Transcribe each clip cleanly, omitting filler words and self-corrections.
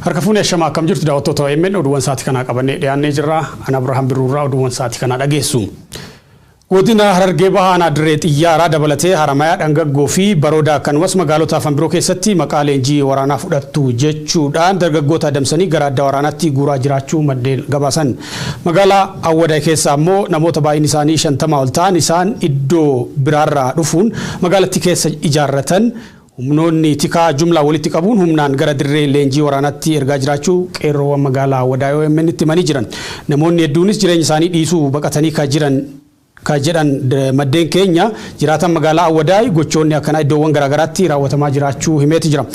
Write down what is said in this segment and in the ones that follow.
Harkafuun eeshamaa akkam jirtu daawwattoota OMN oduuwwan sa'aatii kanaa qabannee dhiyaannee jirra. Ana Abrahaam Biruurraa oduuwwan sa'aatii kanaa dhageessu. Godina Harargee Bahaa Dirree Xiyyaaraa dabalatee Haramayaa Dhangaggoo fi Baroodaa akkanumas magaalota afaan biroo keessatti maqaa leenjii waraanaa fudhattu jechuudhaan dargaggoota adamsanii gara adda waraanaatti guuraa jiraachuu maddeen gabaasan. Magaalaa Awwadaa keessa ammoo namoota baay'inni isaanii 50 ol ta'an isaan iddoo biraarraa dhufuun magaalattii keessa ijaarratan humnoonni tikaa jumlaa walitti qabuun humnaan gara dirree leenjii waraanaatti ergaa jiraachuu qeerroowwan magaalaa Awwadaa OMN itti himanii jiran. Namoonni hedduunis jireenya isaanii dhiisuu baqatanii kan jedhan maddeen keenya jiraatan magaalaa Awwadaa gochoonni akkana iddoowwan garaagaraatti raawwatamaa jiraachuu himeeti jira.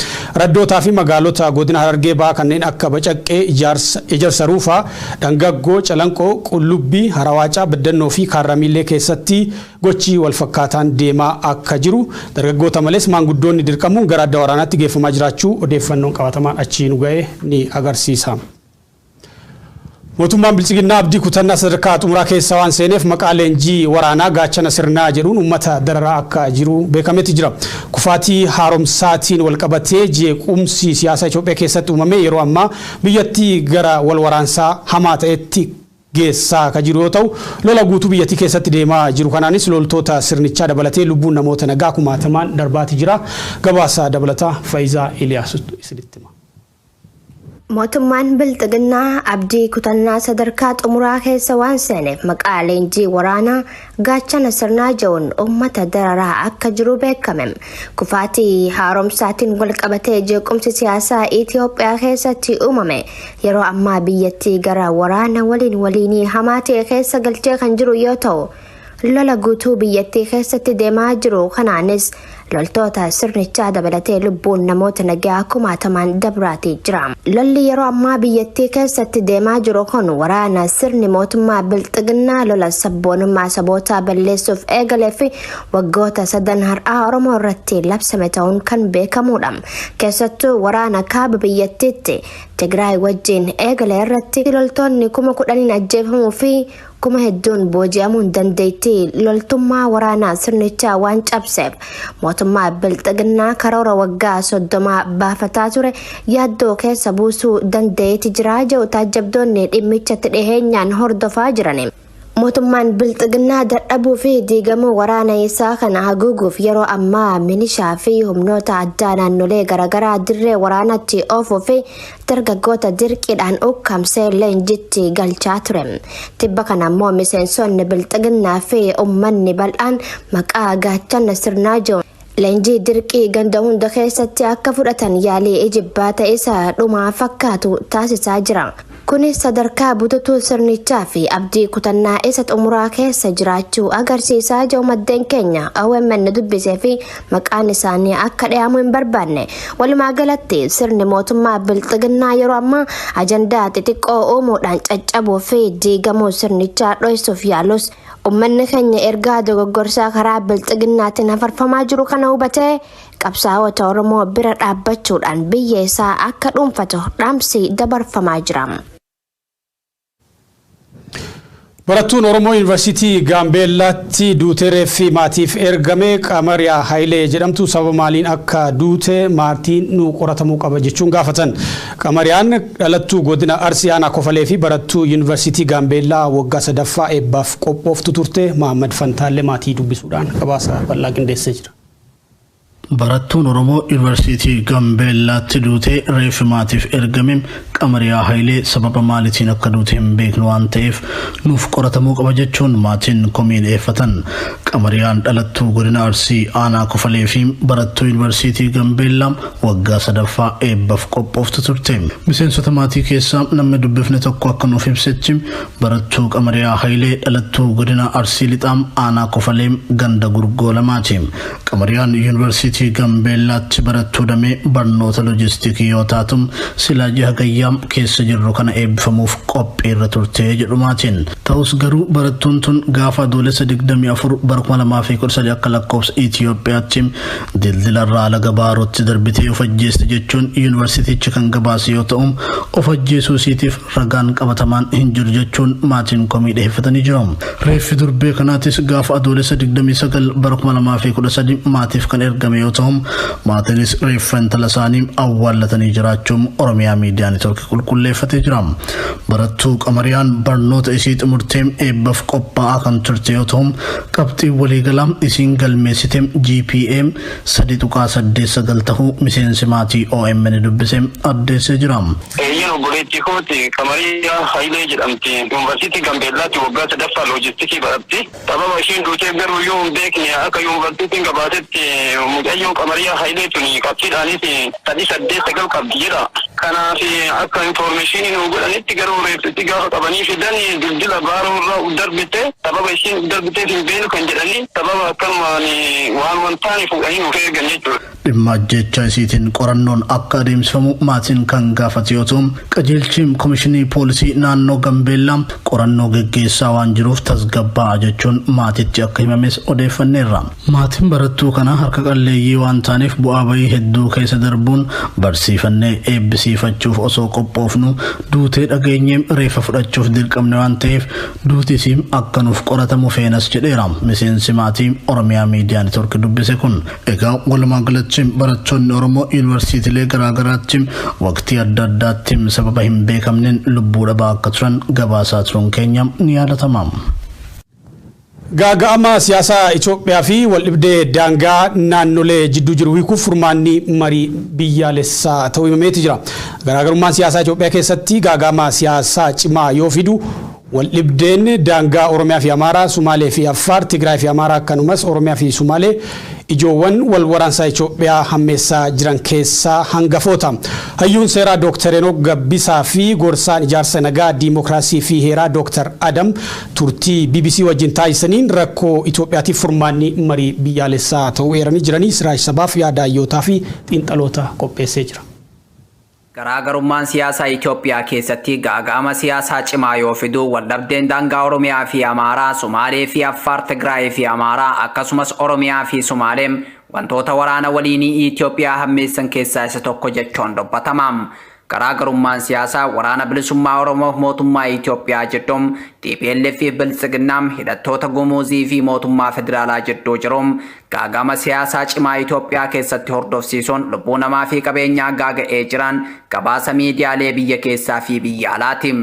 Raddootaa fi magaalota godina Harargee Bahaa kanneen akka Bacaqqee, Ejersa Ruufaa, Dhangaggoo, Calanqoo, Qullubbii, Harawaacaa, Baddannoo fi Kaarramiillee keessatti gochi wal fakkaataan deemaa akka jiru dargaggoota malees maanguddoonni dirqamuun gara adda waraanaatti geeffamaa jiraachuu odeeffannoon qabatamaan achii nu ga'e ni agarsiisa. Mootummaan bilsginnaa abdii kutannaa sadarkaa xumuraa keessa waan seeneef maqaa leenjii waraanaa gaachana sirnaa jedhuun uummata dararaa akka jiru beekameeti jira. Kufaatii haaromsaatiin wal qabatee jeequmsi siyaasa Itoophiyaa keessatti uumame yeroo ammaa biyyattii gara wal waraansaa hamaa ta'etti geessaa ka jiru yoo ta'u lola guutuu biyyattii keessatti deemaa jiru kanaanis loltoota sirnichaa dabalatee lubbuun namoota nagaa kumaatamaan darbaati jira. Gabaasa dabalataa Faayizaa Iliyaasutu isinitti hima. Mootummaan bilxiginnaa abdii kutannaa sadarkaa xumuraa keessa waan seeneef maqaa leenjii waraanaa gaachana sirnaa jedhuun uummata dararaa akka jiru beekame. Kufaatii haaromsaatiin wal qabatee jeequmsi siyaasaa Itoophiyaa keessatti uumame yeroo ammaa biyyattii gara waraana waliinii hamaa ta'e keessa galchee kan jiru yoo ta'u lola guutuu biyyattii keessatti deemaa jiru kanaanis loltoota sirnichaa dabalatee lubbuun namoota nagaa kumaatamaan dabraatii jira. Lolli yeroo ammaa biyyattii keessatti deemaa jiru kun waraana sirni mootummaa bilxiginnaa lola sabboonummaa sabootaa balleessuuf eegalee fi waggoota 3 har'aa Oromoo irratti labsame ta'uun kan beekamudha. Keessattuu waraana kaaba biyyattiitti Tigraay wajjin eegalee irratti loltoonni 10,000 ajjeefamuu fi kuma hedduun booji'amuun dandeettii loltummaa waraanaa sirnichaa waan cabseef mootummaa bilxiginnaa karoora waggaa 30 baafataa ture yaaddoo keessa buusuu dandeetti jira jedhu taajjabdoonni dhimmichatti dhiheenyaan hordofaa jiran. Mootummaan bilxiginnaa dadhabuu fi diigamuu waraana isaa kana haguuguuf yeroo ammaa milishaa fi humnoota addaa naannolee garaagaraa dirree waraanaatti oofuu fi dargaggoota dirqiidhaan ukkaamsee leenjitti galchaa ture. Tibba kana ammoo miseensonni bilxiginnaa fi uummanni bal'aan maqaa gaachana sirnaa jedhuun leenjii dirqii ganda hunda keessatti akka fudhatan yaalii ijibbaata isa dhumaa fakkaatu taasisaa jira. Kunis sadarkaa bututuu sirnichaa fi abdii kutannaa isa xumuraa keessa jiraachuu agarsiisaa jiru maddeen keenya OMN dubbisee fi maqaan isaanii akka dhiyamu hin barbaanne. Walumaa galatti sirni mootummaa bilxiginnaa yeroo ammaa ajandaa xixiqqoo uumuudhaan caccabuu fi diigamuu sirnichaa dho'isuuf yaalus uummanni keenya ergaa dogoggorsaa karaa bilxiginnaatiin hafarfamaa jiru kana hubatee qabsaa'ota Oromoo bira dhaabbachuudhaan biyya isaa akka dhuunfatu dhaamsi dabarfamaa jira. Barattuun Oromoo Yuunivarsiitii Gaambeellaatti duuteeree fi maatiif ergame Qamariyaa Hayilee jedhamtu sababa maaliin akka duute maatiin nu qoratamuu qaba jechuun gaafatan. Qamariyaan dhalattuu godina Arsii Aanaa Kofalee fi barattuu Yuunivarsiitii Gaambeellaa waggaa 3ffaa eebbaaf qophooftu turte Mahammad Fantaalee maatii dubbisuudhaan gabaasa bal'aa qindeessee jira. Barattuun Oromoo Yuunivarsiitii Gaambeellaatti duutee reeffi maatiif ergame Qamariyaa Hayilee sababa maaliitiin akka duute hin beeknu waan ta'eef nuuf qoratamuu qaba jechuun maatiin komii dhiyeeffatan. Qamariyaan dhalattuu godina Arsii Aanaa Kofalee fi barattuu Yuunivarsiitii Gaambeellaa waggaa 3ffaa eebbaaf qophooftu turte. Miseensota maatii keessaa namni dubbifne tokko akka nuuf ibsetti barattuu Qamariyaa Hayilee dhalattuu godina Arsii Lixaa Aanaa Kofalee ganda Gurgoo lamaati. Qamariyaan Yuunivarsiitii Gaambeellaatti barattuu damee barnoota loojistiikii yoo taatu silaa ji'a gayyaa keessa jirru kana eebbifamuuf qophiirra turte jedhumaatiin. Ta'us garuu barattuun tun gaafa adoolessa 24 bara 2013 akka lakkoofsa Itoophiyaatti dildilarraa laga Baarootti darbitee of ajjeeste jechuun yuunivarsiitichi kan gabaase yoo ta'u of ajjeesuu isiitiif ragaan qabatamaan hin jiru jechuun maatiin komii dhiyeeffatanii jiru. Reeffi durbee kanaatis gaafa adoolessa 29 bara 2013 maatiif kan ergame yoo ta'u maatiinis reeffa intala isaanii awwaallatanii jiraachuun Oromiyaa miidiyaa neetwoorkii qulqulleeffatee jira. Barattuu Qamariyaan barnoota isii xumurtee eebbaaf qophaa'aa kan turte yoo ta'u qabxii waliigalaa isiin galmeessite GPA 3.89 ta'uu miseensi maatii OMN dubbise addeessee jira. Obboleettii kooti Qamariyaa Hayilee jedhamti. Yuunivarsiitii Gambeellaatti waggaa sadaffaa loojistikii baratti. Sababa isheen duutee garuu yoo hin beekne akka yuunivarsiitiin gabaasetti mucayyoon Qamariyaa Hayilee tuni qabxiidhaanis 3.89 qabdi jedha. Kanaaf akka infoormeeshinii nu godhanitti garuu reeffitti gaafa qabanii fidan dildila baaroo irraa darbite sababa isheen darbiteef hin beenu kan jedhanii sababa akkanumaan waan wantaani fuudhanii nuuf eegan jechuudha. Dhimma ajjechaa isiitiin qorannoon akka adeemsifamu maatiin kan gaafate yoo ta'u qajeelchiin komishinii poolisii naannoo Gambeellaa qorannoo geggeessaa waan jiruuf tasgabbaa'a jechuun maatitti akka himames odeeffanneerra. Maatiin barattuu kana harka qalleeyyii waan taaneef bu'aa bahii hedduu keessa darbuun barsiifannee eebbisiifachuuf osoo qophoofnu duutee dhageenyee reeffa fudhachuuf dirqamne waan ta'eef duutisii akka nuuf qoratamu feenas jedheera. Miseensi maatii Oromiyaa miidiyaa neetwoorkii dubbise kun egaa walumaa galatti barattoonni Oromoo yuunivarsiitiilee garaagaraatti waqtii adda addaatti sababa hin beekamneen lubbuu dhabaa akka turan gabaasaa turuun keenya ni yaadatama. Gaaga'ama siyaasaa Itoophiyaa fi waldhibdee daangaa naannolee jidduu jiru hiikuuf furmaanni marii biyyaalessaa ta'uu himameeti jira. Garaagarummaan siyaasaa Itoophiyaa keessatti gaaga'ama siyaasaa cimaa yoo fidu waldhibdeen daangaa Oromiyaa fi Amaaraa, Sumaalee fi Affaar, Tigraay fi Amaaraa akkanumas Oromiyaa fi Sumaalee ijoowwan wal waraansaa Itoophiyaa hammeessaa jiran keessaa hangafoota. Hayyuun seeraa Dr. Enook Gabbisaa fi gorsaan ijaarsa nagaa diimokiraasii fi heeraa Dr. Adam turtii BBC wajjin taasisaniin rakkoo Itoophiyaatiif furmaanni marii biyyaalessaa ta'uu eeranii jiranii Siraaj Sabaaf yaada hayyootaa fi xiinxaloota qopheessee jira. Garaagarummaan siyaasaa Itoophiyaa keessatti gaaga'ama siyaasaa cimaa yoo fidu waldhabdeen daangaa Oromiyaa fi Amaaraa, Sumaalee fi Affaar, Tigraay fi Amaaraa akkasumas Oromiyaa fi Sumaalee wantoota waraana waliinii Itoophiyaa hammeessan keessaa isa tokko jechuun dubbatama. Garaagarummaan siyaasaa waraana bilisummaa Oromoo mootummaa Itoophiyaa jedhuun TPLF fi bilsginnaa hidhattoota gumuuzii fi mootummaa federaalaa jidduu jiruun gaaga'ama siyaasaa cimaa Itoophiyaa keessatti hordofsiisuun lubbuu namaa fi qabeenyaa gaaga'ee jiran gabaasa miidiyaalee biyya keessaa fi biyya alaati.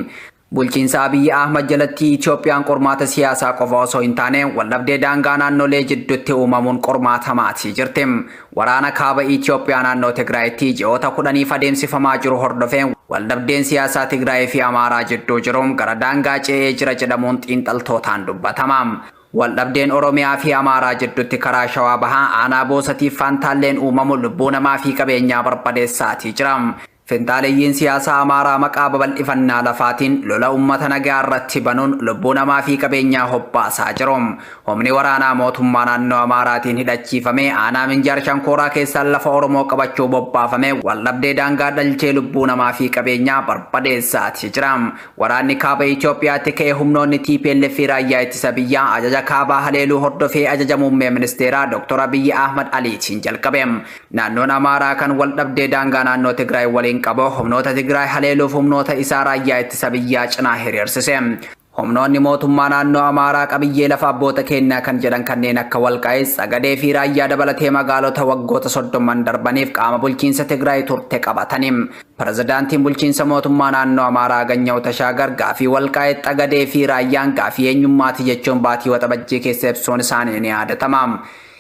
Bulchiinsa Abiy Ahmad jalatti Itoophiyaan qormaata siyaasaa qofa osoo hin taane waldhabdee daangaa naannolee jidduutti uumamuun qormaatamaati jirti. Waraana kaaba Itoophiyaa naannoo Tigraayitti ji'oota 10 adeemsifamaa jiru hordofee waldhabdeen siyaasaa Tigraay fi Amaaraa jidduu jiruun gara daangaa ce'ee jira jedhamuun xiinxaltootaan dubbatama. Waldhabdeen Oromiyaa fi Amaaraa jidduutti karaa Shawaa Bahaa aanaa Boosatiif Fantaalleen uumamuun lubbuu namaa fi qabeenyaa barbadeessaatii jira. Finxaaleeyyiin siyaasaa Amaaraa maqaa babal'ifannaa lafaatiin lola uummata nagaa irratti banuun lubbuu namaa fi qabeenyaa hobbaasaa jiru. Humni waraanaa mootummaa naannoo Amaaraatiin hidhachiifamee aanaa Minjaar Shankooraa keessaan lafa Oromoo qabachuu bobbaafamee waldhabdee daangaa dhalchee lubbuu namaa fi qabeenyaa barbadeessaatii jira. Waraanni kaaba Itoophiyaatti ka'ee humnoonni TPLF fi raayyaa ittisa biyyaa ajaja kaabaa haleeluu hordofee ajaja muummee ministeeraa Dr. Abiy Ahmad Aliitiin jalqabe. Naannoon Amaaraa kan waldhabdee daangaa naannoo Tigraay waliin qabo humnoota Tigraay haleeluuf humnoota isaa raayyaa ittisa biyyaa cinaa hiriirsise. Humnoonni mootummaa naannoo Amaaraa qabiyyee lafa abboota keenyaa kan jedhan kanneen akka Walqaayit, Sagadee fi raayyaa dabalatee magaalota waggoota 30 darbaniif qaama bulchiinsa Tigraay turte qabatani. Pirezidaantiin bulchiinsa mootummaa naannoo Amaaraa Ganyaw Tashaagar gaafii Walqaayit, Sagadee fi raayyaan gaafii eenyummaati jechuun baatii waxabajjii keessa ibsuun isaanii ni yaadatama.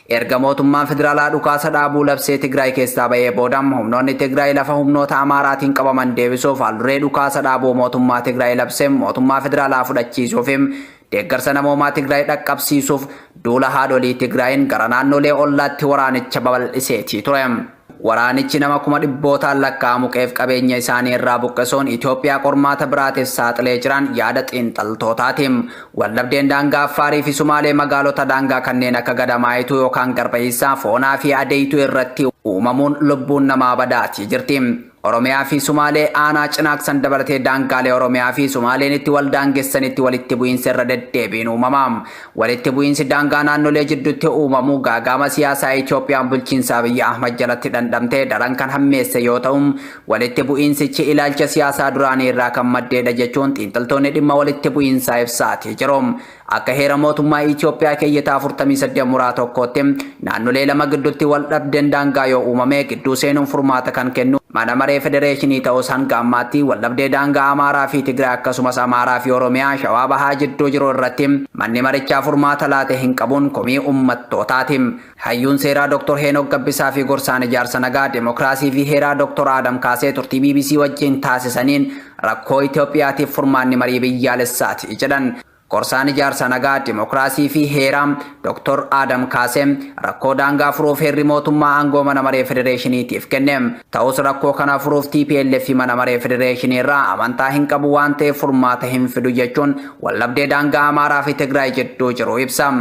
Erga mootummaan federaalaa dhukaasa dhaabuu labsee Tigraay keessaa ba'ee boodam humnoonni Tigraay lafa humnoota Amaaraatiin qabaman deebisuuf haalduree dhukaasa dhaabuu mootummaa Tigraay labsee mootummaa federaalaa fudhachiisuuf deeggarsa namoomaa Tigraay dhaqqabsiisuuf duula haadholii Tigraayin gara naannolee ollaatti waraanicha babal'iseetii ture. Waraanichi nama 100,000 lakkaa'amu qeef qabeenya isaanii irraa buqqisuun Itoophiyaa qormaata biraatiif saaxilee jiran yaada xiinxaltootaati. Waldhabdeen daangaa Affaarii fi Sumaalee magaalota daangaa kanneen akka Gadamaayituu yookaan Garbayisaa, Foonaa fi Adeeyituu irratti uumamuun lubbuun namaa badaatii jirti. Oromiyaa fi Sumaalee aanaa cinaaksan dabalatee daangaalee Oromiyaa fi Sumaaleen itti wal daangessanitti walitti bu'iinsa irra deddeebiin uumamaam. Walitti bu'iinsi daangaa naannolee jidduutti uumamu gaagama siyaasaa Itoophiyaan bulchiinsa Abiyyi Ahmad jalatti dhandhamtee daran kan hammeesse yoo ta'u walitti bu'iinsichi ilaalcha siyaasaa duraanii irraa kan maddeedha jechuun xiinxaltoonni dhimma walitti bu'iinsaa ibsaati jiru. Akka heera mootummaa Itoophiyaa keeyyataa 48 muraa tokkootti naannolee lama gidduutti wal dhabdeen daangaa yoo uumame gidduu seenuun furmaata kan kennu mana maree federeeshinii ta'us hanga ammaatti wal dhabdee daangaa Amaaraa fi Tigraay akkasumas Amaaraa fi Oromiyaa Shawaa Bahaa jidduu jiru irratti manni marichaa furmaata laate hin qabuun komii uummattootaati. Hayyuun seeraa Dr. Heenok Gabbisaa fi gorsaan ijaarsa nagaa Dimookiraasii fi heeraa Dr. Adam Kaasee turtii BBC wajjin taasisaniin rakkoo Itoophiyaatiif furmaanni marii biyyaalessaati jedhan. Gorsaan ijaarsa nagaa Dimookiraasii fi heeraa Dr. Adam Kaasee rakkoo daangaa furuuf heerri mootummaa aangoo mana maree federeeshiniitiif kenne. Ta'us rakkoo kana furuuf TPLF mana maree federeeshinii irraa amantaa hin qabu waan ta'eef furmaata hin fidu jechuun waldhabdee daangaa Amaaraa fi Tigraay jidduu jiru ibsa.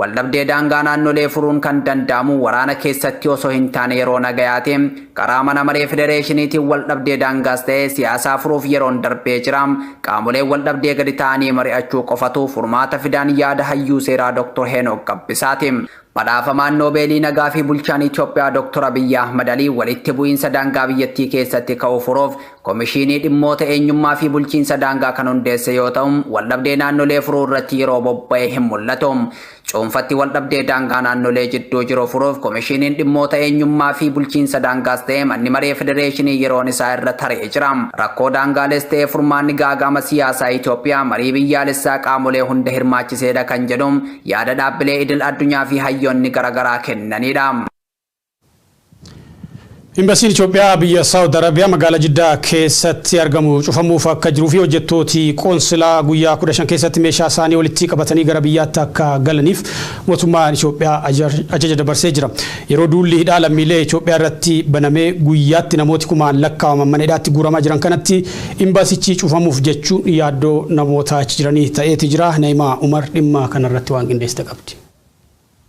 Waldhabdee daangaa naannolee furuun kan danda'amu waraana keessatti osoo hin taane yeroo nagayaati. Karaa mana maree federeeshiniitiin waldhabdee daangaas ta'ee siyaasaa furuuf yeroon darbee jira. Qaamoleen waldhabdee gadi ta'anii mari'achuu qofatu furmaata fidaan yaada hayyuu seeraa Dr. Heenok Gabbisaati. Badhaafamaan Noobeelii nagaa fi bulchaan Itoophiyaa Dr. Abiyyi Ahmad Alii walitti bu'iinsa daangaa biyyattii keessatti ka'uu furuuf komishinii dhimmoota eenyummaa fi bulchiinsa daangaa kan hundeesse yoo ta'u waldhabdee naannolee furuu irratti yeroo bobba'ee hin mul'atu. Cuunfatti waldhabdee daangaa naannolee jidduu jiru furuuf komishiniin dhimmoota eenyummaa fi bulchiinsa daangaas ta'e manni maree federeeshinii yeroon isaa irra taree jira. Rakkoo daangaales ta'e furmaanni gaagama siyaasaa Itoophiyaa marii biyyaalessaa qaamolee hunda hirmaachiseedha kan jedhu yaada dhaabbilee idil addunyaa fi hayyoonni garaagaraa kennanidha. Imbasiin Itoophiyaa biyya Saawud Arabiyaa magaalaa Jiddaa keessatti argamu cufamuuf akka jiruu fi hojjettooti qoonsilaa guyyaa 15 keessatti meeshaa isaanii walitti qabatanii gara biyyaatti akka galaniif mootummaan Itoophiyaa ajaja dabarsee jira. Yeroo duulli hidhaa lammiilee Itoophiyaa irratti banamee guyyaatti namooti kumaan lakkaa'aman mana hidhaatti guuramaa jiran kanatti imbasichi cufamuuf jechuun yaaddoo namoota achi jiranii ta'eeti jira. Naimaa Umar dhimma kanarratti waan qindeessite qabdi.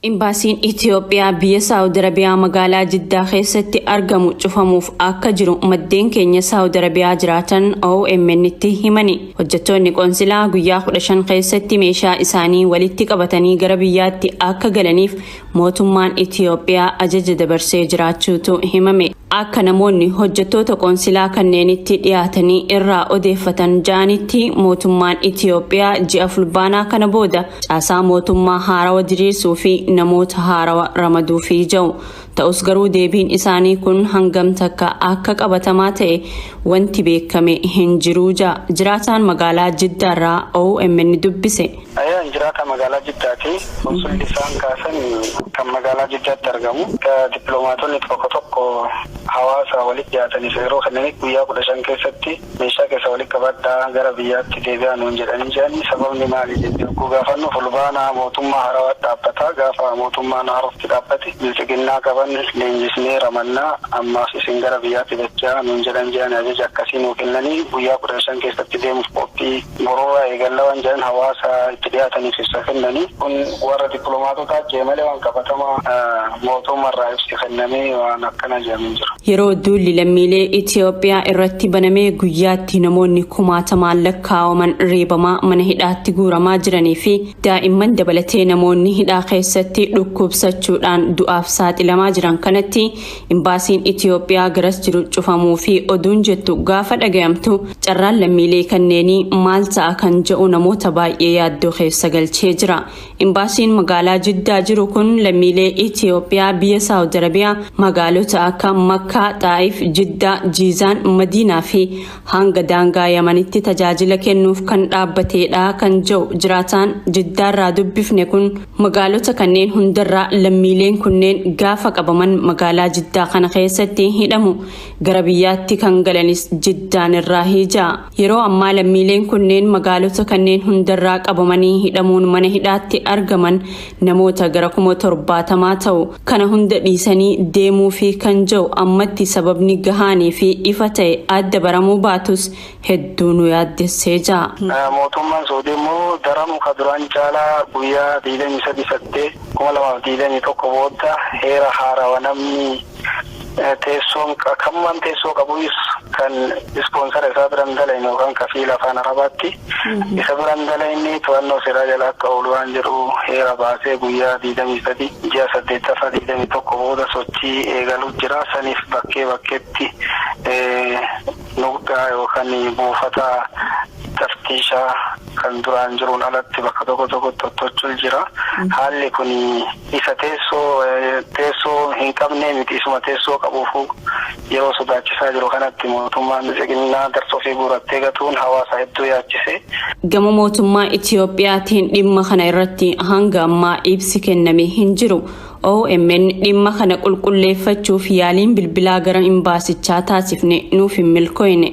Imbaasiin Itoophiyaa biyya Saawud Arabiyaa magaalaa Jiddaa keessatti argamu cufamuuf akka jiru maddeen keenya Saawud Arabiyaa jiraatan OMN itti himani. Hojjettoonni qoonsilaa guyyaa 15 keessatti meeshaa isaanii walitti qabatanii gara biyyaatti akka galaniif mootummaan Itoophiyaa ajaja dabarsee jiraachuutu himame. Akka namoonni hojjettoota qoonsilaa kanneenitti dhiyaatanii irraa odeeffatan jaanitti mootummaan Itoophiyaa ji'a fulbaanaa kana booda caasaa mootummaa haarawa diriirsuu fi namoota haarawa ramaduu fi jiru. Ta'us garuu deebiin isaanii kun hangam takka akka qabatamaa ta'e wanti beekame hin jiru jiraataan magaalaa Jiddaarraa OMN dubbise. Ayaan jiraata magaalaa Jiddaati. Konsulli isaan kaasan kan magaalaa Jiddaatti argamu. Dippiloomaatonni tokko hawaasa walitti dhiyaatanii yeroo kanneen guyyaa 15 keessatti meeshaa keessa walitti qabadhaa gara biyyaatti deebi'aa nuun jedhanii jiranii sababni maali jennee gaafannu fulbaanaa mootummaa haarawaa dhaabbataa gaafa mootummaan haarofti dhaabbate bilsginnaa qaban leenjisnee ramannaa ammaas isin gara biyyaatti dachaa nuun jedhan jiran ajaja akkasii nuu kennanii guyyaa 15 keessatti deemuuf qophii boroora eegallawan jiran hawaasa itti dhiyaataniif ibsa kennanii kun warra dippiloomaatotaa jeemalee waan qabatamaa mootummaarraa ibsi kennamee waan akkana jedhamee jira. Yeroo duulli lammiilee Itoophiyaa irratti banamee guyyaatti namoonni kumaatamaan lakkaa'aman reebamaa mana hidhaatti guuramaa jiranii fi daa'imman dabalatee namoonni hidhaa keessatti dhukkubsachuudhaan du'aaf saaxilamaa jiran kanatti imbaasiin Itoophiyaa garas jiru cufamuu fi oduun jettu gaafa dhagayamtu carraan lammiilee kanneenii maal ta'a kan jedhu namoota baay'ee yaaddoo keessa galchee jira. Imbaasiin magaalaa Jiddaa jiru kun lammiilee Itoophiyaa biyya Saawud Arabiyaa magaalota akka Makkaa, Xaayif, Jiddaa, Jiizaan, Madiinaa fi hanga daangaa Yamanitti tajaajila kennuuf kan dhaabbateedha kan jedhu jiraataan Jiddaarraa dubbifne kun magaalota kanneen hundarraa lammiileen kunneen gaafa qabaman magaalaa Jiddaa kana keessatti hidhamu gara biyyaatti kan galanis Jiddaan irraa hijaa. Yeroo ammaa lammiileen kunneen magaalota kanneen hundarraa qabamanii hidhamuun mana hidhaatti argaman namoota gara 70 ta'u kana hunda dhiisanii deemuu fi kan jedhu ammatti sababni gahaanii fi ifa ta'e adda baramuu baatus hedduu nu yaaddessee jira. Mootummaan Saawudii immoo daramuu kaduraan caalaa guyyaa 23 2021 booda heera haarawaa namni teessoon kamman teessoo qabus kan sponsor isaa biran dalayne yookaan kafiila afaan arabaatti isa biran dalayne to'annoo seeraa jala akka oolu waan jedhu heera baasee guyyaa 23 ji'a 8 booda sochii eegaluu jira. Saniif bakkeetti nuqtaa yookaan buufata taftiishaa kan duraan jiruun alatti bakka tokko tottolchuu jira. Haalli kun isa teessoo hin qabne miti isuma teessoo qabuuf yeroo sodaachisaa jiru kanatti mootummaan biltsiginnaa darsoo fi guurattee gatuun hawaasa hedduu yaachise. Gama mootummaa Itiyoophiyaatiin dhimma kana irratti hanga ammaa ibsi kenname hin jiru. OMN dhimma kana qulqulleeffachuuf yaaliin bilbilaa gara imbaasichaa taasifne nuuf hin milkooyne.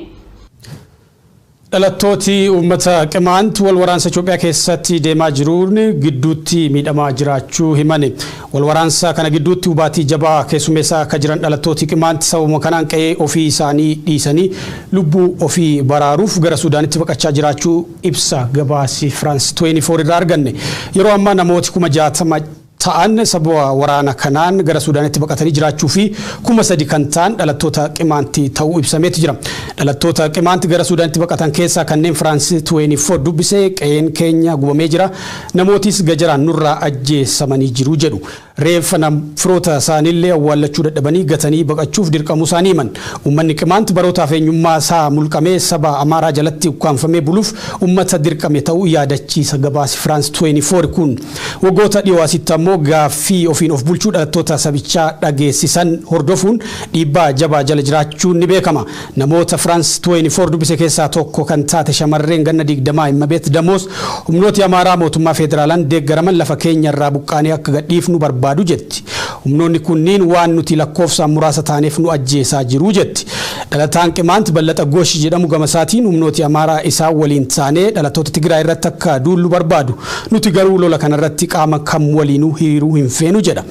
Dhalattooti uummata qimaant wal waraansa Itoophiyaa keessatti deemaa jiruun gidduutti miidhamaa jiraachuu himani. Wal waraansa kana gidduutti hubaatii jabaa keessummeessaa akka jiran dhalattooti qimaant sababuma kanaan qe'ee ofii isaanii dhiisanii lubbuu ofii baraaruuf gara Suudaanitti baqachaa jiraachuu ibsa gabaasi France 24 irraa arganne. Yeroo ammaa namooti 60 ta'an sababa waraana kanaan gara Suudaanitti baqatanii jiraachuu fi 3,000 kan ta'an dhalattoota qimaantii ta'uu ibsameeti jira. Dhalattoota qimaantii gara Suudaanitti baqatan keessaa kanneen France 24 dubbisee qe'een keenya gubamee jira, namootis gajaraan nurraa ajjeesamanii jiru jedhu. Reeffa firoota isaaniillee awwaallachuu dadhabanii gatanii baqachuuf dirqamuu isaanii himan. Uummanni qimaantii barootaaf eenyummaa isaa mulqamee saba Amaaraa jalatti ukkaanfamee buluuf uummata dirqame ta'uu yaadachiisa gabaasi France 24 kun. Waggoota dhiyoo asitti ammoo gaaffii ofiin of bulchuu dhalattoota sabichaa dhageessisan hordofuun dhiibbaa jabaa jala jiraachuun ni beekama. Namoota France 24 dubbise keessaa tokko kan taate shamarreen ganna 20 Immabeet Damoos humnooti Amaaraa mootummaa federaalaan deeggaraman lafa keenya irraa buqqaanii akka gadhiifnu barbaadu jetti. Humnoonni kunniin waan nuti lakkoofsaan muraasa taaneef nu ajjeesaa jiru jetti. Dhalataan qimaant Ballaxa Goosh jedhamu gamasaatiin humnooti Amaaraa isaa waliin taanee dhalattoota Tigraay irratti akka duullu barbaadu. Nuti garuu lola kanarratti qaama kam waliinuu hiriiruu hin feenu jedha.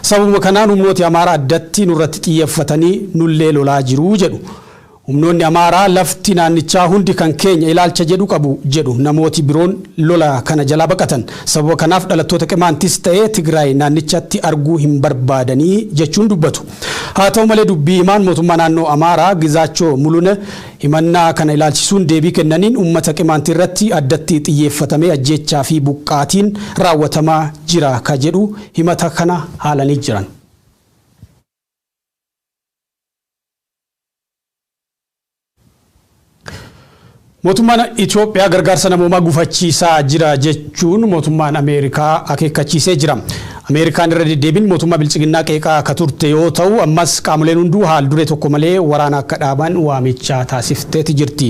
Sababuma kanaan humnooti Amaaraa addatti nurratti xiyyeeffatanii nullee lolaa jiru jedhu. Humnoonni Amaaraa lafti naannichaa hundi kan keenya ilaalcha jedhu qabu jedhu namooti biroon lola kana jala baqatan. Sababa kanaaf dhalattoota qimaantis ta'ee Tigraay naannichatti arguu hin barbaadanii jechuun dubbatu. Haa ta'u malee dubbii himaan mootummaa naannoo Amaaraa Gizaachoo Mulune himannaa kana ilaalchisuun deebii kennaniin uummata qimaantii irratti addatti xiyyeeffatamee ajjeechaa fi buqqaatiin raawwatamaa jira ka jedhu himata kana haalanii jiran. Mootummaan Itoophiyaa gargaarsa namoomaa gufachiisaa jira jechuun mootummaan Ameerikaa akeekkachiisee jira. Ameerikaan irra deddeebiin mootummaa biltsiginnaa qeeqaa akka turte yoo ta'u ammas qaamoleen hunduu haal duree tokko malee waraana akka dhaaban waamicha taasifteeti jirti.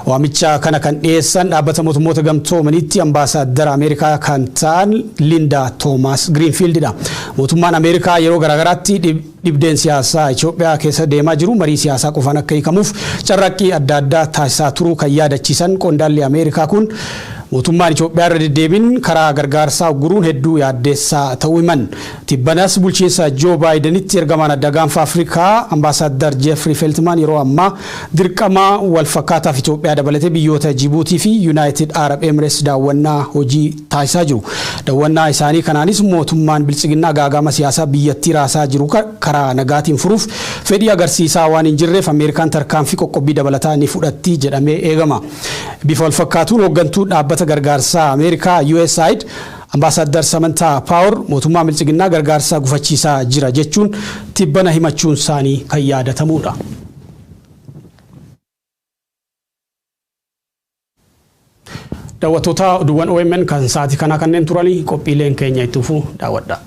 Waamicha kana kan dhiyeessan dhaabbata mootummoota gamtoomaniitti ambaasaaddara Ameerikaa kan ta'an Linda Thomas Greenfieldidha. Mootummaan Ameerikaa yeroo garaagaraatti dhibdeen siyaasaa Itoophiyaa keessa deemaa jiru marii siyaasaa qofaan akka hiikamuuf carraaqqii adda addaa taasisaa turuu kan yaadachiisan qondaalli Ameerikaa kun mootummaan Itoophiyaa irra deddeebiin karaa gargaarsaa guruun hedduu yaaddeessaa ta'uu himan. Tibbanas bulchiinsa Joo Baayidenitti ergamaan adda gaanfa Afrikaa ambaasaaddar Jeffrey Feltman yeroo ammaa dirqama wal fakkaataaf Itoophiyaa dabalatee biyyoota Jibuutii fi United Arab Emirates daawwannaa hojii taasisaa jiru. Daawwannaa isaanii kanaanis mootummaan biltsiginnaa gaagama siyaasaa biyyattii raasaa jiru karaa nagaatiin furuuf fedhii agarsiisaa waan hin jirreef Ameerikaan tarkaanfii qoqqobbii dabalataa ni fudhatti jedhamee eegama. Bifa wal fakkaatuun hooggantuu dhaabbata gargaarsaa Ameerikaa USAID ambaasaddar Samantha Power mootummaa biltsiginnaa gargaarsaa gufachiisaa jira jechuun tibbana himachuun isaanii kan yaadatamudha. Daawwattoota oduuwwan OMN kan sa'aatii kana kanneen turanii qophiileen keenya itti fufuu daawwadha.